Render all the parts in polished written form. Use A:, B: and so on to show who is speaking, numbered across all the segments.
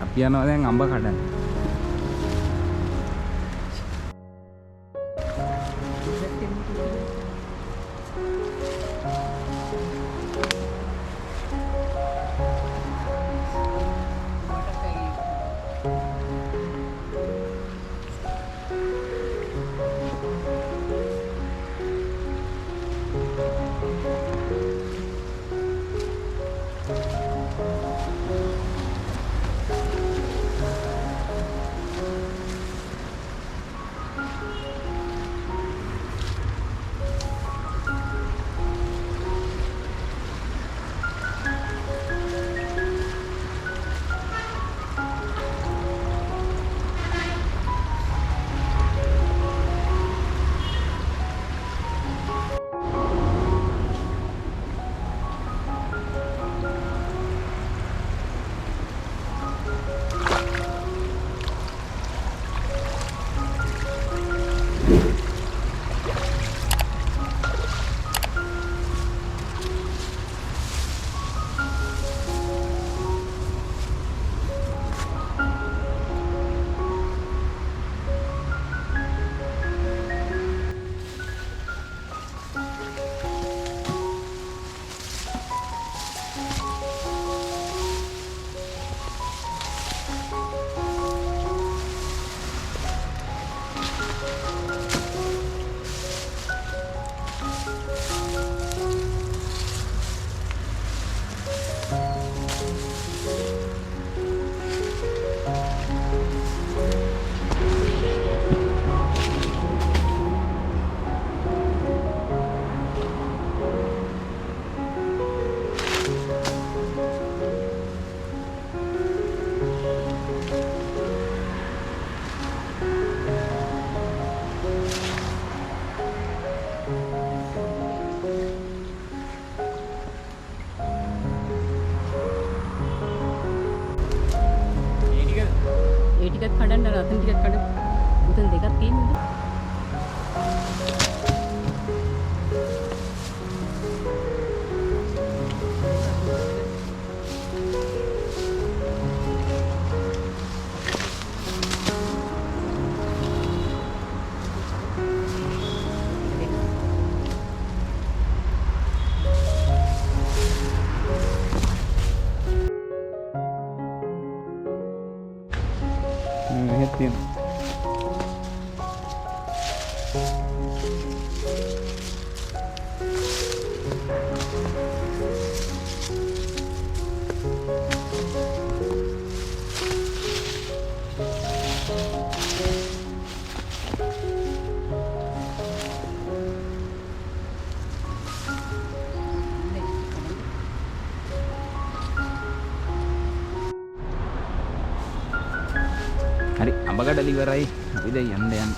A: අපි යනවා දැන් අඹ කඩන්න.
B: ටිකක් කඩන්න රතන ටිකක් කඩ උතන් දෙකක් තියෙනවා.
A: එහෙත් තියෙනවා. හරි අඹ කඩල ඉවරයි. අපි දැන් යන්න යන්න.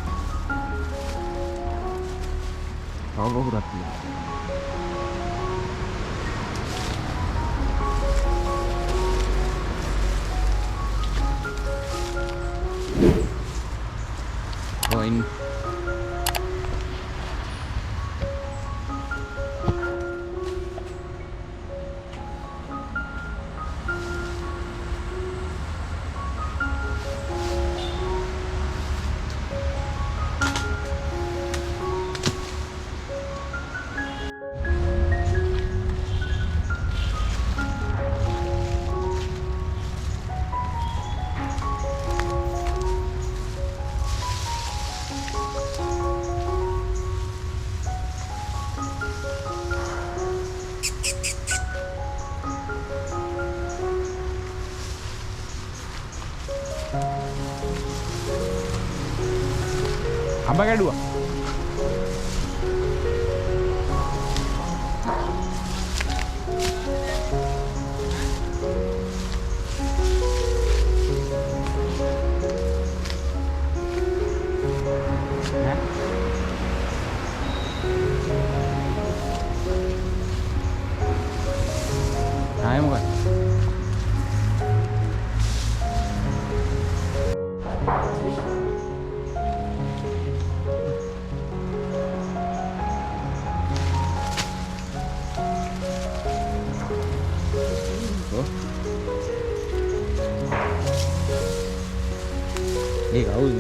A: තව බහුරක් තියෙනවා. Going. අඹ ගැඩුවා. ආයෙ මොකක්ද? ඒ කවුද?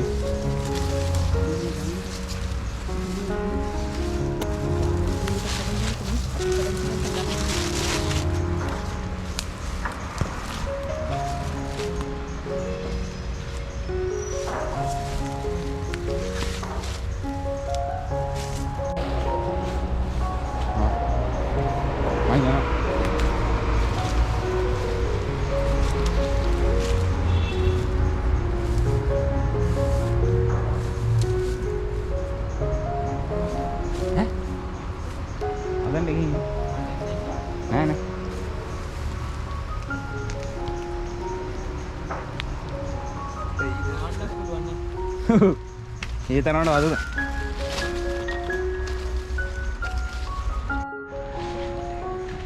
A: ඒ තරමට වදුද?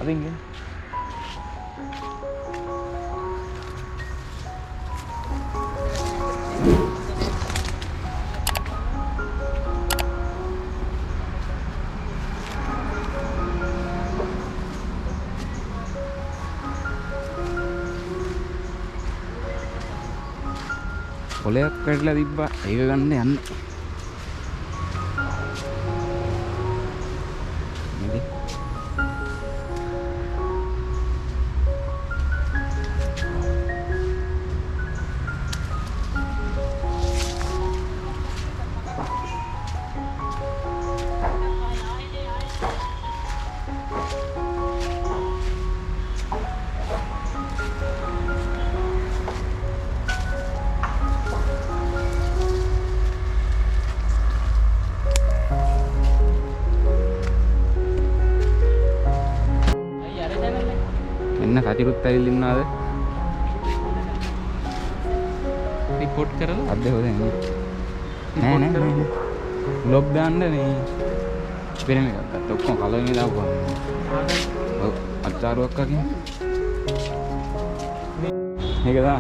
A: අදින් ගියා. කොලයක් කඩලා තිබ්බා. ඒක ගන්න යන්නේ. එන්න සතිරුත් ඇවිල්ලා ඉන්නවද? රිපෝට් කරලා අද හොදන්නේ නෑ නෑ ලොග් දාන්න මේ පෙරම එකක් ගත්තා. ඔක්කොම කලින් දාපුවා. ඔව් අච්චාරුවක් අකින් මේක දා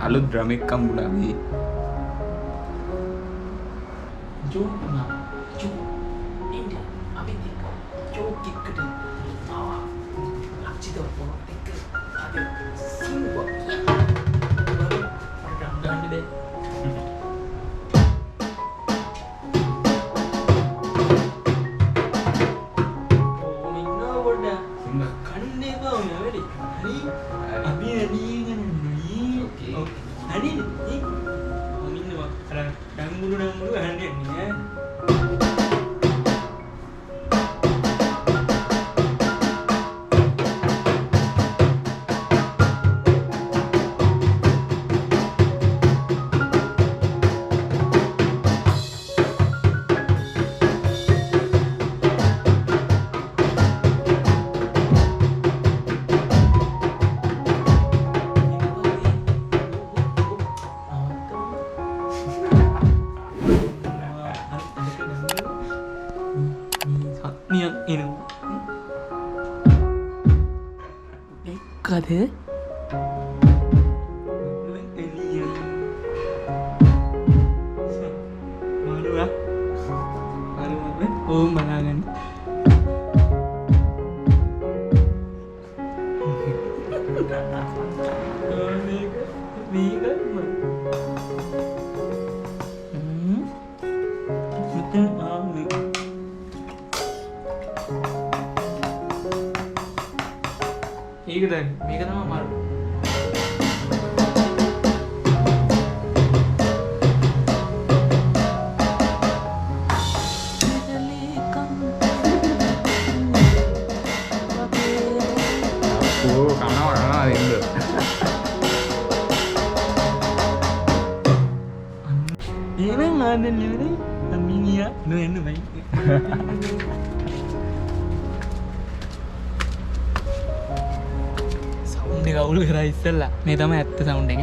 A: අලුත් ඩ්‍රම් එකක් හම්බුණා මේ.
C: Jomna, India, America, Jokikade, Awa, Lakshitha Shan, Ade, Singwa. Done today. Oh, me no what da. Kande ba me ready. Abi ni okay. Ani ni. Oh, me no. Ara dangulu hande ni eh. Kade? Malu lah. Malu apa? Oh, malangan. මේක තමයි මාරු. එහෙනම් ආදන්නේ නෙවෙයි. අම්මිනියා නෝ බයි. Sound එක අවුල් කරා ඉස්සෙල්ලා. මේ තමයි ඇත්ත සවුන්ඩ් එක.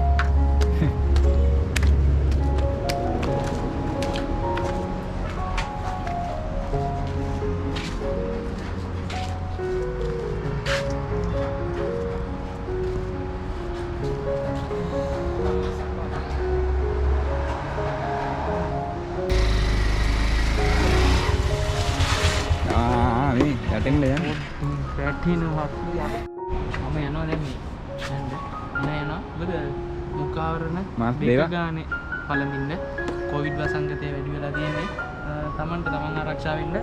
C: පැටිනවා මම යනවා දැන් මේ යනවා මොකද මුඛාවරණ
A: මාස් දේවා
C: ගානේ පළඳින්න කොවිඩ් වසංගතය වැඩි වෙලා තියෙන්නේ තමන්ට තමන් ආරක්ෂා වෙන්න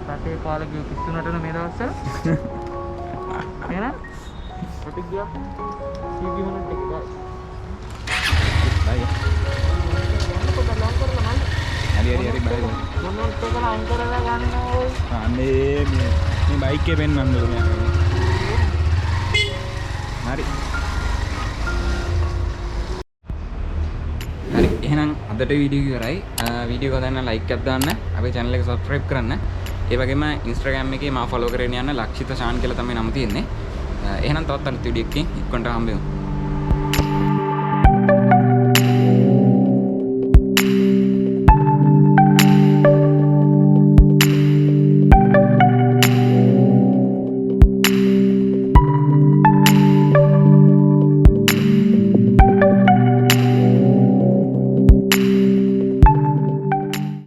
C: රටේ පාලකයෝ පිස්සු නටන මේ දවස්වල එහෙනම් අපි ගියා සීවි මොනට එකයි
A: බයි හරි බයි
C: මොනොත් එක අයින් කරලා ගන්න ඕයි
A: අනේ මේ බයික් එකේ පෙන්නන්න ඕනේ හරි හරි එහෙනම් අදට වීඩියෝ ඉවරයි වීඩියෝ එක දැන් ලයික් එකක් දාන්න අපේ channel එක subscribe කරන්න ඒ වගේම Instagram එකේ මාව follow කරගෙන යන්න ලක්ෂිත ෂාන් කියලා තමයි නම තියෙන්නේ එහෙනම් තවත් අලුත් වීඩියෝ එකකින් ඉක්කොන්ට හම්බෙමු